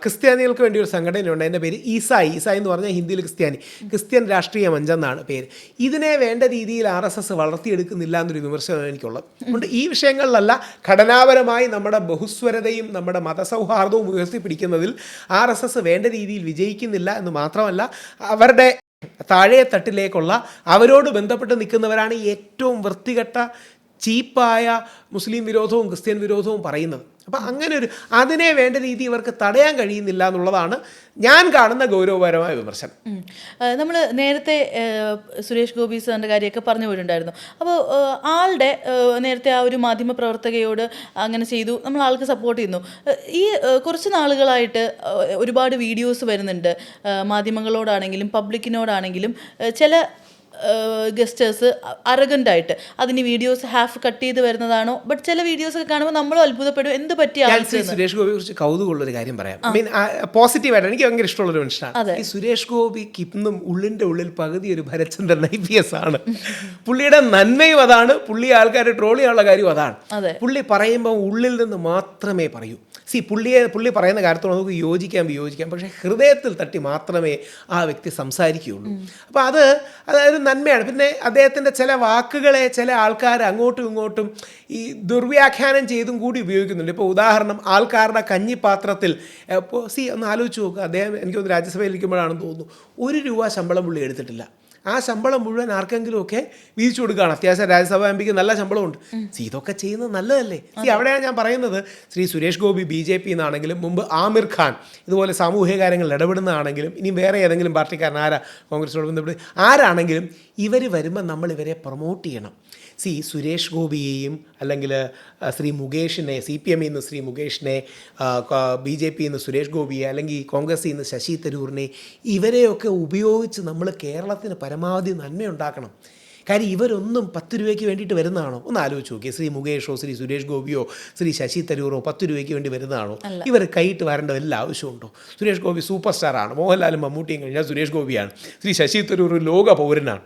ക്രിസ്ത്യാനികൾക്ക് വേണ്ടി ഒരു സംഘടനയുണ്ട്. അതിൻ്റെ പേര് ഈസായി. ഈസായി എന്ന് പറഞ്ഞാൽ ഹിന്ദിയിൽ ക്രിസ്ത്യൻ രാഷ്ട്രീയ മഞ്ചം എന്നാണ് പേര്. ഇതിനെ വേണ്ട രീതിയിൽ RSS വളർത്തിയെടുക്കുന്നില്ല എന്നൊരു വിമർശനം എനിക്കുള്ളത്. അതുകൊണ്ട് ഈ വിഷയങ്ങളിലല്ല, ഘടനാപരമായി നമ്മുടെ ബഹുസ്വരതയും നമ്മുടെ മതസൗഹാർദ്ദവും ഉയർത്തിപ്പിടിക്കുന്നതിൽ RSS വേണ്ട രീതിയിൽ വിജയിക്കുന്നില്ല എന്ന് മാത്രമല്ല, അവരുടെ താഴെ തട്ടിലേക്കുള്ള അവരോട് ബന്ധപ്പെട്ട് നിൽക്കുന്നവരാണ് ഏറ്റവും വൃത്തികെട്ട ചീപ്പായ മുസ്ലിം വിരോധവും ക്രിസ്ത്യൻ വിരോധവും പറയുന്നത്. അപ്പം അങ്ങനെ അതിനെ വേണ്ട രീതി ഇവർക്ക് തടയാൻ കഴിയുന്നില്ല എന്നുള്ളതാണ് ഞാൻ കാണുന്ന ഗൗരവപരമായ വിമർശനം. നമ്മൾ നേരത്തെ സുരേഷ് ഗോപി സാറിൻ്റെ കാര്യമൊക്കെ പറഞ്ഞു പോയിട്ടുണ്ടായിരുന്നു. അപ്പോൾ ആളുടെ നേരത്തെ ആ ഒരു മാധ്യമ പ്രവർത്തകയോട് അങ്ങനെ ചെയ്തു, നമ്മൾ ആൾക്ക് സപ്പോർട്ട് ചെയ്യുന്നു. ഈ കുറച്ച് നാളുകളായിട്ട് ഒരുപാട് വീഡിയോസ് വരുന്നുണ്ട്, മാധ്യമങ്ങളോടാണെങ്കിലും പബ്ലിക്കിനോടാണെങ്കിലും ചില ഗസ്റ്റേഴ്സ് അറഗൻ്റായിട്ട് അതിന് വീഡിയോസ് ഹാഫ് കട്ട് ചെയ്ത് വരുന്നതാണോ? ബട്ട് ചില വീഡിയോസ് ഒക്കെ കാണുമ്പോൾ നമ്മളും അത്ഭുതപ്പെടും, എന്ത് പറ്റിയ. സുരേഷ് ഗോപിയെ കുറിച്ച് കൗതുകമുള്ളൊരു കാര്യം പറയാം. പോസിറ്റീവായിട്ട് എനിക്ക് ഭയങ്കര ഇഷ്ടമുള്ളൊരു മനുഷ്യനാണ് ഈ സുരേഷ് ഗോപിക്ക്. ഇന്നും ഉള്ളിൻ്റെ ഉള്ളിൽ പകുതി ഒരു ഭരചന്ദ്രൻ IPS ആണ്. പുള്ളിയുടെ നന്മയും അതാണ്, പുള്ളി ആൾക്കാരെ ട്രോൾ ചെയ്യാനുള്ള കാര്യവും അതാണ്. പുള്ളി പറയുമ്പോൾ ഉള്ളിൽ നിന്ന് മാത്രമേ പറയൂ. പുള്ളി പറയുന്ന കാര്യത്തോട് നമുക്ക് വിയോജിക്കാം, പക്ഷേ ഹൃദയത്തിൽ തട്ടി മാത്രമേ ആ വ്യക്തി സംസാരിക്കുകയുള്ളൂ. അപ്പോൾ അതൊരു നന്മയാണ്. പിന്നെ അദ്ദേഹത്തിൻ്റെ ചില വാക്കുകളെ ചില ആൾക്കാർ അങ്ങോട്ടും ഇങ്ങോട്ടും ഈ ദുർവ്യാഖ്യാനം ചെയ്തും കൂടി ഉപയോഗിക്കുന്നുണ്ട്. ഇപ്പോൾ ഉദാഹരണം, ആൾക്കാരുടെ കഞ്ഞിപ്പാത്രത്തിൽ ഒന്ന് ആലോചിച്ച് നോക്കുക. അദ്ദേഹം എനിക്കൊന്ന് രാജ്യസഭയിൽ ഇരിക്കുമ്പോഴാണെന്ന് തോന്നുന്നു, ₹1 ശമ്പളം പുള്ളി എടുത്തിട്ടില്ല. ആ ശമ്പളം മുഴുവൻ ആർക്കെങ്കിലുമൊക്കെ വീതിച്ചു കൊടുക്കുകയാണ്. അത്യാവശ്യം രാജ്യസഭാ MP നല്ല ശമ്പളമുണ്ട്. ഇതൊക്കെ ചെയ്യുന്നത് നല്ലതല്ലേ? അവിടെയാണ് ഞാൻ പറയുന്നത്, ശ്രീ സുരേഷ് ഗോപി BJP എന്നാണെങ്കിലും, മുമ്പ് ആമിർ ഖാൻ ഇതുപോലെ സാമൂഹിക കാര്യങ്ങളിൽ ഇടപെടുന്നതാണെങ്കിലും, ഇനി വേറെ ഏതെങ്കിലും പാർട്ടിക്കാരൻ കോൺഗ്രസിനോട് ബന്ധപ്പെട്ട് ആരാണെങ്കിലും, ഇവർ വരുമ്പോൾ നമ്മൾ ഇവരെ പ്രൊമോട്ട് ചെയ്യണം. സുരേഷ് ഗോപിയെയും അല്ലെങ്കിൽ ശ്രീ മുകേഷിനെ, CPM നിന്ന് ശ്രീ മുകേഷിനെ, BJP നിന്ന് സുരേഷ് ഗോപിയെ, അല്ലെങ്കിൽ കോൺഗ്രസിൽ നിന്ന് ശശി തരൂരിനെ, ഇവരെയൊക്കെ ഉപയോഗിച്ച് നമ്മൾ കേരളത്തിന് പരമാവധി നന്മയുണ്ടാക്കണം. കാര്യം ഇവരൊന്നും 10 രൂപയ്ക്ക് വേണ്ടിയിട്ട് വരുന്നതാണോ? ഒന്ന് ആലോചിച്ച് നോക്കിയേ. ശ്രീ മുകേഷോ ശ്രീ സുരേഷ് ഗോപിയോ ശ്രീ ശശി തരൂറോ 10 രൂപയ്ക്ക് വേണ്ടി വരുന്നതാണോ? ഇവർ കൈയിട്ട് വരേണ്ട വല്ല ആവശ്യമുണ്ടോ? സുരേഷ് ഗോപി സൂപ്പർ സ്റ്റാറാണ്. മോഹൻലാലും മമ്മൂട്ടിയും കഴിഞ്ഞാൽ സുരേഷ് ഗോപിയാണ്. ശ്രീ ശശി തരൂർ ലോക പൗരനാണ്.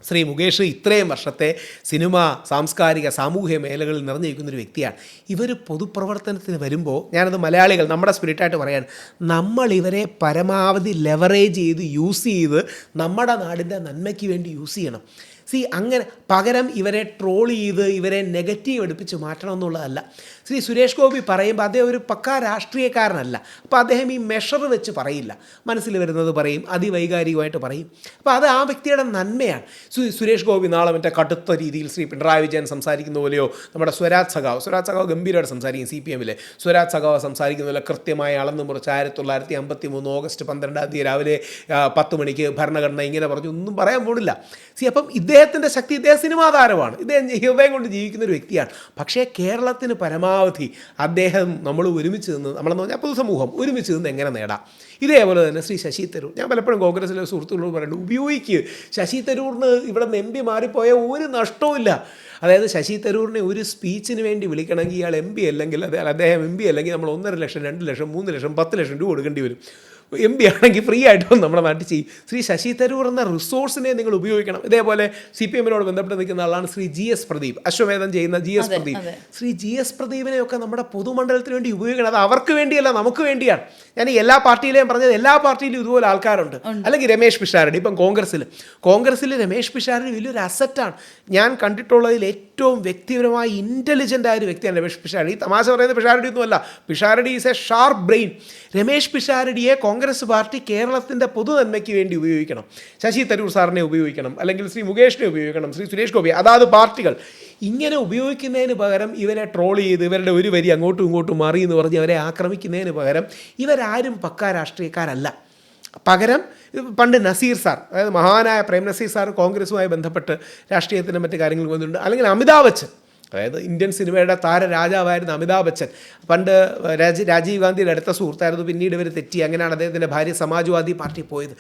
ശ്രീ മുകേഷ് ഇത്രയും വർഷത്തെ സിനിമ, സാംസ്കാരിക, സാമൂഹിക മേഖലകളിൽ നിറഞ്ഞിരിക്കുന്നൊരു വ്യക്തിയാണ്. ഇവർ പൊതുപ്രവർത്തനത്തിന് വരുമ്പോൾ, ഞാനത് മലയാളികൾ നമ്മുടെ സ്പിരിറ്റായിട്ട് പറയാൻ, നമ്മൾ ഇവരെ പരമാവധി ലെവറേജ് ചെയ്ത് യൂസ് ചെയ്ത് നമ്മുടെ നാടിൻ്റെ നന്മയ്ക്ക് വേണ്ടി യൂസ് ചെയ്യണം. അങ്ങനെ പകരം ഇവരെ ട്രോൾ ചെയ്ത് ഇവരെ നെഗറ്റീവ് എടുപ്പിച്ച് മാറ്റണം എന്നുള്ളതല്ല. ശ്രീ സുരേഷ് ഗോപി പറയുമ്പോൾ അദ്ദേഹം ഒരു പക്കാ രാഷ്ട്രീയക്കാരനല്ല. അപ്പോൾ അദ്ദേഹം ഈ മെഷർ വെച്ച് പറയില്ല, മനസ്സിൽ വരുന്നത് പറയും, അതിവൈകാരികമായിട്ട് പറയും. അപ്പോൾ അത് ആ വ്യക്തിയുടെ നന്മയാണ്. സുരേഷ് ഗോപി നാളെ മറ്റേ കടുത്ത രീതിയിൽ ശ്രീ പിണറായി വിജയൻ സംസാരിക്കുന്ന പോലെയോ, നമ്മുടെ സ്വരാജ് സഖാവ് ഗംഭീരമായിട്ട് സംസാരിക്കും, CPM-ലെ സ്വരാജ് സഖാവ് സംസാരിക്കുന്ന പോലെ കൃത്യമായി അളന്ന് മുറിച്ച് 1953 ഓഗസ്റ്റ് 12 രാവിലെ 10 മണിക്ക് ഭരണഘടന ഇങ്ങനെ പറഞ്ഞു ഒന്നും പറയാൻ പോണില്ല. അപ്പം ഇദ്ദേഹത്തിൻ്റെ ശക്തി, ഇദ്ദേഹം സിനിമാ താരമാണ്, ഇദ്ദേഹം ഹൃദയം കൊണ്ട് ജീവിക്കുന്ന ഒരു വ്യക്തിയാണ്. പക്ഷേ കേരളത്തിന് പരമാവധി അദ്ദേഹം നമ്മൾ ഒരുമിച്ച് നിന്ന്, നമ്മളെന്ന് പറഞ്ഞാൽ പൊതുസമൂഹം ഒരുമിച്ച് നിന്ന് എങ്ങനെ നേടാം. ഇതേപോലെ തന്നെ ശ്രീ ശശി തരൂർ, ഞാൻ പലപ്പോഴും കോൺഗ്രസിലെ സുഹൃത്തുക്കളോട് പറയുന്നത്, ഉപയോഗിക്കുക. ശശി തരൂറിന് ഇവിടെ നിന്ന് MP മാറിപ്പോയ ഒരു നഷ്ടവുമില്ല. അതായത് ശശി തരൂരിനെ ഒരു സ്പീച്ചിന് വേണ്ടി വിളിക്കണമെങ്കിൽ ഇയാൾ MP അല്ലെങ്കിൽ അദ്ദേഹം MP അല്ലെങ്കിൽ നമ്മൾ 1.5 ലക്ഷം 2 ലക്ഷം 3 ലക്ഷം 10 ലക്ഷം രൂപ കൊടുക്കേണ്ടി വരും. MP ആണെങ്കിൽ ഫ്രീ ആയിട്ടും നമ്മുടെ നാട്ടിൽ ചെയ്യും. ശ്രീ ശശി തരൂർ എന്ന റിസോഴ്സിനെ നിങ്ങൾ ഉപയോഗിക്കണം. ഇതേപോലെ CPM-നോട് ബന്ധപ്പെട്ട് നിൽക്കുന്ന ആളാണ് ശ്രീ GS പ്രദീപ്, അശ്വമേധം ചെയ്യുന്ന GS പ്രദീപ്. ശ്രീ GS പ്രദീപിനെയൊക്കെ നമ്മുടെ പൊതുമണ്ഡലത്തിന് വേണ്ടി ഉപയോഗിക്കണം. അത് അവർക്ക് വേണ്ടിയല്ല, നമുക്ക് വേണ്ടിയാണ്. ഞാൻ എല്ലാ പാർട്ടിയിലെയും പറഞ്ഞത്, എല്ലാ പാർട്ടിയിലും ഇതുപോലെ ആൾക്കാരുണ്ട്. അല്ലെങ്കിൽ രമേശ് പിഷാരടി, ഇപ്പം കോൺഗ്രസ്സിൽ രമേശ് പിഷാരടി വലിയൊരു അസറ്റാണ്. ഞാൻ കണ്ടിട്ടുള്ളതിൽ ഏറ്റവും വ്യക്തിപരമായി ഇൻ്റലിജൻ്റ് ആയ ഒരു വ്യക്തിയാണ് രമേശ് പിഷാരടി. തമാശ പറയുന്നത് പിഷാരടി ഒന്നുമല്ല, Pisharody is a sharp brain. Ramesh പിഷാരടിയെ കോൺഗ്രസ് പാർട്ടി കേരളത്തിൻ്റെ പൊതു നന്മയ്ക്ക് വേണ്ടി ഉപയോഗിക്കണം. ശശി തരൂർ സാറിനെ ഉപയോഗിക്കണം, അല്ലെങ്കിൽ ശ്രീ മുകേഷിനെ ഉപയോഗിക്കണം, ശ്രീ സുരേഷ് ഗോപി, അതാത് പാർട്ടികൾ ഇങ്ങനെ ഉപയോഗിക്കുന്നതിന് പകരം ഇവരെ ട്രോൾ ചെയ്ത് ഇവരുടെ ഒരു വരി അങ്ങോട്ടും ഇങ്ങോട്ടും മാറി എന്ന് പറഞ്ഞ് അവരെ ആക്രമിക്കുന്നതിന് പകരം ഇവരാരും പക്കാ രാഷ്ട്രീയക്കാരല്ല. പകരം പണ്ട് നസീർ സാർ, അതായത് മഹാനായ പ്രേം നസീർ സാർ കോൺഗ്രസുമായി ബന്ധപ്പെട്ട് രാഷ്ട്രീയത്തിൻ്റെ മറ്റ് കാര്യങ്ങൾ വന്നിട്ടുണ്ട്. അല്ലെങ്കിൽ അമിതാഭ് ബച്ചൻ, അതായത് ഇന്ത്യൻ സിനിമയുടെ താരരാജാവായിരുന്ന അമിതാഭ് ബച്ചൻ, പണ്ട് രാജീവ് ഗാന്ധിയുടെ അടുത്ത സുഹൃത്തായിരുന്നു. പിന്നീട് ഇവർ തെറ്റി, അങ്ങനെയാണ് അദ്ദേഹത്തിൻ്റെ ഭാര്യ സമാജ്വാദി പാർട്ടി പോയത്.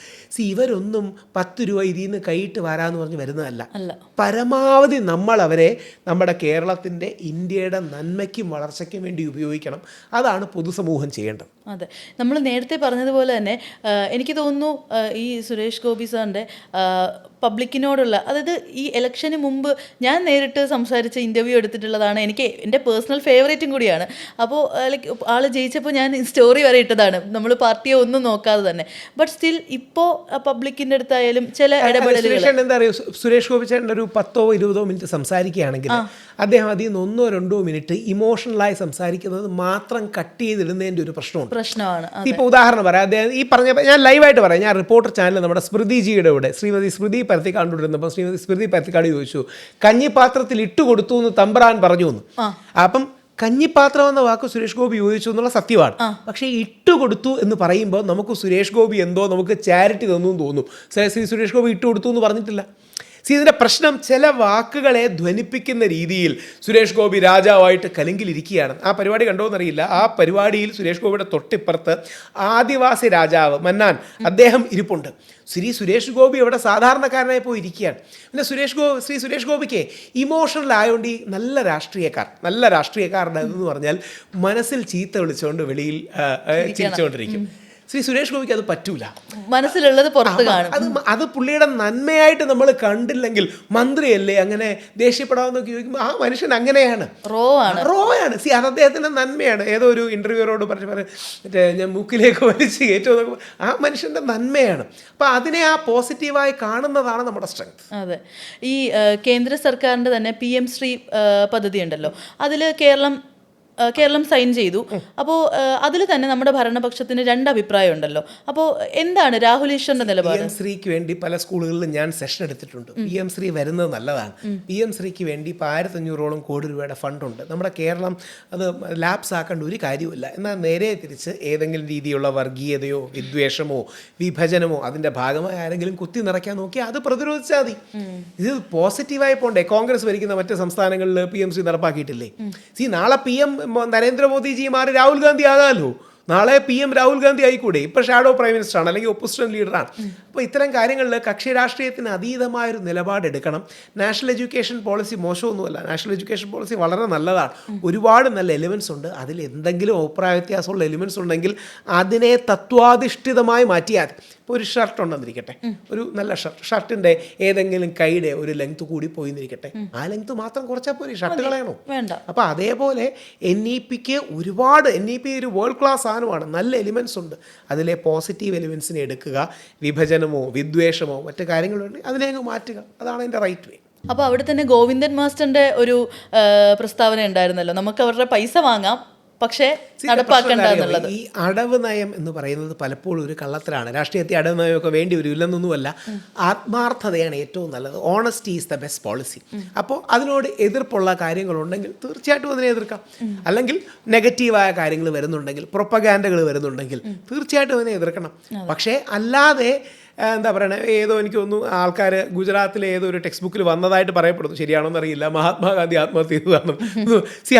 ഇവരൊന്നും 10 രൂപ ഇതിൽ നിന്ന് കൈയിട്ട് വരാമെന്ന് പറഞ്ഞ് വരുന്നതല്ല. പരമാവധി നമ്മൾ അവരെ നമ്മുടെ കേരളത്തിൻ്റെ, ഇന്ത്യയുടെ നന്മയ്ക്കും വളർച്ചയ്ക്കും വേണ്ടി ഉപയോഗിക്കണം. അതാണ് പൊതുസമൂഹം ചെയ്യേണ്ടത്. അതെ, നമ്മൾ നേരത്തെ പറഞ്ഞതുപോലെ തന്നെ എനിക്ക് തോന്നുന്നു ഈ സുരേഷ് ഗോപി സാറിൻ്റെ പബ്ലിക്കിനോടുള്ള, അതായത് ഈ ഇലക്ഷന് മുമ്പ് ഞാൻ നേരിട്ട് സംസാരിച്ച ഇൻ്റർവ്യൂ എടുത്തിട്ടുള്ളതാണ്, എനിക്ക് എൻ്റെ പേഴ്സണൽ ഫേവറേറ്റും കൂടിയാണ്. അപ്പോൾ ലൈക്ക് ആൾ ജയിച്ചപ്പോൾ ഞാൻ സ്റ്റോറി വരെ ഇട്ടതാണ്, നമ്മൾ പാർട്ടിയെ ഒന്നും നോക്കാതെ തന്നെ. ബട്ട് സ്റ്റിൽ ഇപ്പോൾ പബ്ലിക്കിൻ്റെ അടുത്തായാലും ചില ഇടപെടലുകൾ എന്താ പറയുക, സുരേഷ് ഗോപി ചേട്ടൻ ഒരു 10-20 മിനിറ്റ് സംസാരിക്കുകയാണെങ്കിൽ അദ്ദേഹം അതിൽ നിന്ന് 1-2 മിനിറ്റ് ഇമോഷണലായി സംസാരിക്കുന്നത് മാത്രം കട്ട് ചെയ്തിടുന്നതിൻ്റെ ഒരു പ്രശ്നമാണ്. ഇപ്പൊ ഉദാഹരണം പറയാം, അദ്ദേഹം ഈ പറഞ്ഞ, ഞാൻ ലൈവായിട്ട് പറയാം, ഞാൻ റിപ്പോർട്ടർ ചാനൽ നമ്മുടെ സ്മൃതിജിയുടെ ഇവിടെ ശ്രീമതി സ്മൃതി പരത്തിക്കാട് കൊണ്ടിരുന്നപ്പോൾ ശ്രീമതി സ്മൃതി പരത്തിക്കാട് ചോദിച്ചു, കഞ്ഞിപ്പാത്രത്തിൽ ഇട്ടുകൊടുത്തു എന്ന് തമ്പ്രാൻ പറഞ്ഞു എന്ന്. അപ്പം കഞ്ഞിപ്പാത്രം എന്ന വാക്ക് സുരേഷ് ഗോപി ഉപയോഗിച്ചു എന്നുള്ള സത്യമാണ്. പക്ഷേ ഇട്ടുകൊടുത്തു എന്ന് പറയുമ്പോൾ നമുക്ക് സുരേഷ് ഗോപി എന്തോ നമുക്ക് ചാരിറ്റി തന്നു എന്ന് തോന്നും. ശ്രീ സുരേഷ് ഗോപി ഇട്ടുകൊടുത്തു എന്ന് പറഞ്ഞിട്ടില്ല. ഇതിൻ്റെ പ്രശ്നം ചില വാക്കുകളെ ധ്വനിപ്പിക്കുന്ന രീതിയിൽ സുരേഷ് ഗോപി രാജാവായിട്ട് കലിങ്കിലിരിക്കുകയാണ്. ആ പരിപാടി കണ്ടോന്നറിയില്ല. ആ പരിപാടിയിൽ സുരേഷ് ഗോപിയുടെ തൊട്ടിപ്പുറത്ത് ആദിവാസി രാജാവ് മന്നാൻ അദ്ദേഹം ഇരിപ്പുണ്ട്. സുരേഷ് ഗോപി അവിടെ സാധാരണക്കാരനായി പോയി ഇരിക്കുകയാണ്. പിന്നെ സുരേഷ് ഗോപിക്ക് ഇമോഷണൽ ആയതുകൊണ്ട് ഈ നല്ല രാഷ്ട്രീയക്കാരുടെ എന്ന് പറഞ്ഞാൽ മനസ്സിൽ ചീത്ത വിളിച്ചുകൊണ്ട് വെളിയിൽ ചിരിച്ചുകൊണ്ടിരിക്കും. സുരേഷ് ഗോപിക്ക് അത് പറ്റൂല, മനസ്സിലുള്ളത് പുറത്ത് കാണും. അത് പുള്ളിയുടെ നന്മയായിട്ട് നമ്മൾ കണ്ടില്ലെങ്കിൽ മന്ത്രിയല്ലേ അങ്ങനെ ദേഷ്യപ്പെടാമെന്നൊക്കെ ചോദിക്കുമ്പോൾ ആ മനുഷ്യൻ അങ്ങനെയാണ്, റോ ആണ്. അത് അദ്ദേഹത്തിൻ്റെ നന്മയാണ്. ഏതോ ഒരു ഇന്റർവ്യൂവറോട് മറ്റേ ഞാൻ മൂക്കിലേക്ക് വലിച്ച് കയറ്റുമോ നോക്കുമ്പോൾ ആ മനുഷ്യൻ്റെ നന്മയാണ്. അപ്പം അതിനെ ആ പോസിറ്റീവായി കാണുന്നതാണ് നമ്മുടെ സ്ട്രെങ്ത്. അതെ, ഈ കേന്ദ്ര സർക്കാരിൻ്റെ തന്നെ PM ശ്രീ പദ്ധതി ഉണ്ടല്ലോ, അതിൽ കേരളം സൈൻ ചെയ്തു. അപ്പോൾ അതിൽ തന്നെ നമ്മുടെ ഭരണപക്ഷത്തിന് 2 അഭിപ്രായം ഉണ്ടല്ലോ. അപ്പോൾ എന്താണ് രാഹുൽ ഈശ്വറിന്റെ നിലപാട്? PM ശ്രീക്ക് വേണ്ടി പല സ്കൂളുകളിലും ഞാൻ സെഷൻ എടുത്തിട്ടുണ്ട്. PM ശ്രീ വരുന്നത് നല്ലതാണ്. PM ശ്രീക്ക് വേണ്ടി ഇപ്പോൾ 1500ഓളം കോടി രൂപയുടെ ഫണ്ടുണ്ട്. നമ്മുടെ കേരളം അത് ലാപ്സ് ആക്കേണ്ട ഒരു കാര്യമില്ല. എന്നാൽ നേരെ തിരിച്ച് ഏതെങ്കിലും രീതിയിലുള്ള വർഗീയതയോ വിദ്വേഷമോ വിഭജനമോ അതിൻ്റെ ഭാഗമായി ആരെങ്കിലും കുത്തി നിറയ്ക്കാൻ നോക്കിയാൽ അത് പ്രതിരോധിച്ചാൽ മതി. ഇത് പോസിറ്റീവായി പോണ്ടേ? കോൺഗ്രസ് ഭരിക്കുന്ന മറ്റ് സംസ്ഥാനങ്ങളിൽ PM ശ്രീ നടപ്പാക്കിയിട്ടില്ലേ? നാളെ PM നരേന്ദ്രമോദിജി മാറി രാഹുൽ ഗാന്ധി ആകാമല്ലോ. നാളെ PM രാഹുൽ ഗാന്ധി ആയിക്കൂടെ? ഇപ്പോൾ ഷാഡോ പ്രൈം മിനിസ്റ്ററാണ്, അല്ലെങ്കിൽ ഒപ്പോസിഷൻ ലീഡറാണ്. അപ്പോൾ ഇത്തരം കാര്യങ്ങളിൽ കക്ഷി രാഷ്ട്രീയത്തിന് അതീതമായൊരു നിലപാടെടുക്കണം. നാഷണൽ എഡ്യൂക്കേഷൻ പോളിസി മോശമൊന്നുമല്ല, നാഷണൽ എഡ്യൂക്കേഷൻ പോളിസി വളരെ നല്ലതാണ്. ഒരുപാട് നല്ല എലിമെൻറ്റ്സ് ഉണ്ട്. അതിൽ എന്തെങ്കിലും അഭിപ്രായ വ്യത്യാസമുള്ള എലിമെൻറ്റ്സ് ഉണ്ടെങ്കിൽ അതിനെ തത്വാധിഷ്ഠിതമായി മാറ്റിയാൽ മതി. ഇപ്പോൾ ഒരു ഷർട്ട് ഉണ്ടെന്നിരിക്കട്ടെ, ഒരു നല്ല ഷർട്ടിൻ്റെ ഏതെങ്കിലും കൈയുടെ ഒരു ലെങ്ത് കൂടി പോയിന്നിരിക്കട്ടെ, ആ ലെങ്ത് മാത്രം കുറച്ചാൽ പോരെ, ഷർട്ട് കളയണോ? വേണ്ട. അപ്പോൾ അതേപോലെ NEPക്ക് ഒരുപാട് NEP ഒരു വേൾഡ് ക്ലാസ് സാധനമാണ്. നല്ല എലിമെൻറ്റ്സ് ഉണ്ട്. അതിലെ പോസിറ്റീവ് എലിമെൻറ്റ്സിനെ എടുക്കുക. വിഭജനമോ വിദ്വേഷമോ മറ്റു കാര്യങ്ങളുണ്ടെങ്കിൽ അതിനെ അങ്ങ് മാറ്റുക. അതാണ് അതിൻ്റെ റൈറ്റ് വേ. അപ്പോൾ അവിടെ തന്നെ ഗോവിന്ദൻ മാസ്റ്ററിൻ്റെ ഒരു പ്രസ്താവന ഉണ്ടായിരുന്നല്ലോ, നമുക്ക് അവരുടെ പൈസ വാങ്ങാം പക്ഷേ നടപ്പാക്കണ്ട എന്നുള്ളത്. ഈ അടവ് നയം എന്ന് പറയുന്നത് പലപ്പോഴും ഒരു കള്ളത്തരാണ്. രാഷ്ട്രീയത്തിൽ അടവ് നയമൊക്കെ വേണ്ടി വരില്ലെന്നൊന്നുമല്ല. ആത്മാർത്ഥതയാണ് ഏറ്റവും നല്ലത്. Honesty is the best policy. അപ്പോൾ അതിനോട് എതിർപ്പുള്ള കാര്യങ്ങളുണ്ടെങ്കിൽ തീർച്ചയായിട്ടും അതിനെ എതിർക്കാം. അല്ലെങ്കിൽ നെഗറ്റീവായ കാര്യങ്ങൾ വരുന്നുണ്ടെങ്കിൽ, പ്രൊപ്പഗാൻഡകൾ വരുന്നുണ്ടെങ്കിൽ തീർച്ചയായിട്ടും അതിനെ എതിർക്കണം. പക്ഷേ അല്ലാതെ എന്താ പറയണേ, ഏതോ എനിക്ക് തോന്നുന്നു ആൾക്കാർ ഗുജറാത്തിലെ ഏതോ ഒരു ടെക്സ്റ്റ് ബുക്കിൽ വന്നതായിട്ട് പറയപ്പെടുന്നു, ശരിയാണോന്ന് അറിയില്ല, മഹാത്മാഗാന്ധി ആത്മഹത്യ ചെയ്തതാണ്.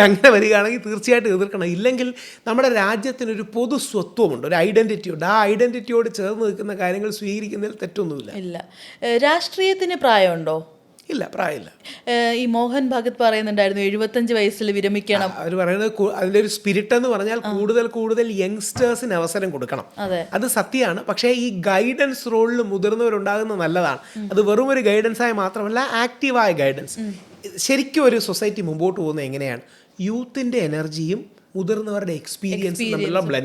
അങ്ങനെ വരികയാണെങ്കിൽ തീർച്ചയായിട്ടും എതിർക്കണം. ഇല്ലെങ്കിൽ നമ്മുടെ രാജ്യത്തിനൊരു പൊതു സ്വത്വമുണ്ട്, ഒരു ഐഡൻറ്റിറ്റി ഉണ്ട്. ആ ഐഡൻറ്റിറ്റിയോട് ചേർന്ന് നിൽക്കുന്ന കാര്യങ്ങൾ സ്വീകരിക്കുന്നതിൽ തെറ്റൊന്നുമില്ല. ഇല്ല. രാഷ്ട്രീയത്തിന് പ്രായമുണ്ടോ? ഇല്ല, പ്രായമില്ല. ഈ മോഹൻ ഭഗത് പറയുന്നുണ്ടായിരുന്നു 75 വയസ്സിൽ വിരമിക്കണം. അവർ പറയുന്നത് അതിൻ്റെ ഒരു സ്പിരിറ്റ് എന്ന് പറഞ്ഞാൽ കൂടുതൽ യങ്സ്റ്റേഴ്സിന് അവസരം കൊടുക്കണം. അത് സത്യമാണ്. പക്ഷേ ഈ ഗൈഡൻസ് റോളിൽ മുതിർന്നവരുണ്ടാകുന്നത് നല്ലതാണ്. അത് വെറും ഒരു ഗൈഡൻസായി മാത്രമല്ല, ആക്റ്റീവായ ഗൈഡൻസ്. ശരിക്കും ഒരു സൊസൈറ്റി മുമ്പോട്ട് പോകുന്നത് എങ്ങനെയാണ്? യൂത്തിൻ്റെ എനർജിയും മുതിർന്നവരുടെ എക്സ്പീരിയൻസും തമ്മിലുള്ള